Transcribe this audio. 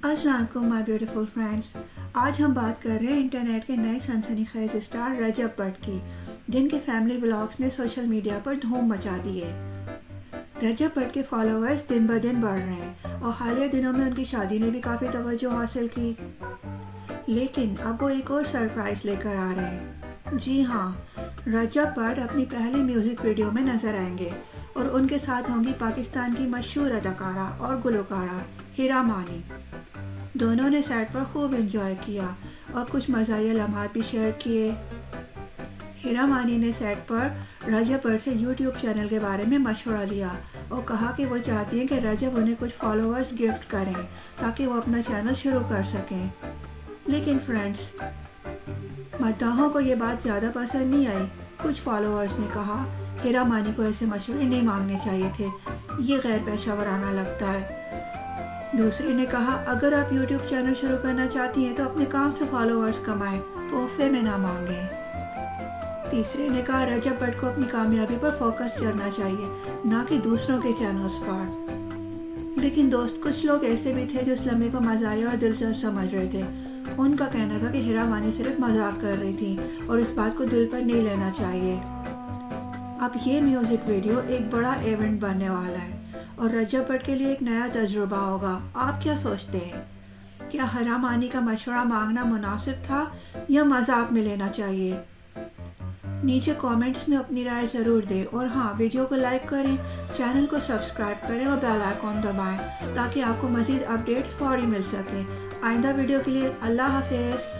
السلام علیکم مائی beautiful friends. آج ہم بات کر رہے ہیں انٹرنیٹ کے نئے سنسنی خیز اسٹار رجب بٹ کی، جن کے فیملی ولاگز نے سوشل میڈیا پر دھوم مچا دی ہے. رجب بٹ کے فالوورز دن بہ دن بڑھ رہے ہیں اور حالیہ دنوں میں ان کی شادی نے بھی کافی توجہ حاصل کی. لیکن اب وہ ایک اور سرپرائز لے کر آ رہے ہیں. جی ہاں، رجب بٹ اپنی پہلی میوزک ویڈیو میں نظر آئیں گے اور ان کے ساتھ ہوں گی پاکستان کی مشہور اداکارہ اور گلوکارہ ہیرا مانی. دونوں نے سیٹ پر خوب انجوائے کیا اور کچھ مزاحیہ لمحات بھی شیئر کیے. ہیرا مانی نے سیٹ پر رجب بٹ سے یوٹیوب چینل کے بارے میں مشورہ لیا اور کہا کہ وہ چاہتی ہیں کہ رجب انہیں کچھ فالوورز گفٹ کریں تاکہ وہ اپنا چینل شروع کر سکیں. لیکن فرینڈز، مداحوں کو یہ بات زیادہ پسند نہیں آئی. کچھ فالوورز نے کہا ہیرا مانی کو ایسے مشورے نہیں مانگنے چاہیے تھے، یہ غیر پیشہ ورانہ لگتا ہے. دوسری نے کہا اگر آپ یوٹیوب چینل شروع کرنا چاہتی ہیں تو اپنے کام سے فالوورز کمائیں، تحفے میں نہ مانگیں. تیسرے نے کہا رجب بٹ کو اپنی کامیابی پر فوکس کرنا چاہیے، نہ کہ دوسروں کے چینلز پر. لیکن دوست، کچھ لوگ ایسے بھی تھے جو اس لمحے کو مزاحیہ اور دلچسپ سمجھ رہے تھے. ان کا کہنا تھا کہ ہیرا مانی صرف مذاق کر رہی تھی اور اس بات کو دل پر نہیں لینا چاہیے. اب یہ میوزک ویڈیو ایک بڑا ایونٹ بننے والا ہے اور رجب بٹ کے لیے ایک نیا تجربہ ہوگا. آپ کیا سوچتے ہیں؟ کیا ہیرا مانی کا مشورہ مانگنا مناسب تھا یا مذاق میں لینا چاہیے؟ نیچے کامنٹس میں اپنی رائے ضرور دیں اور ہاں، ویڈیو کو لائک کریں، چینل کو سبسکرائب کریں اور بیل آئیکن دبائیں تاکہ آپ کو مزید اپڈیٹس فوری مل سکیں. آئندہ ویڈیو کے لیے اللہ حافظ.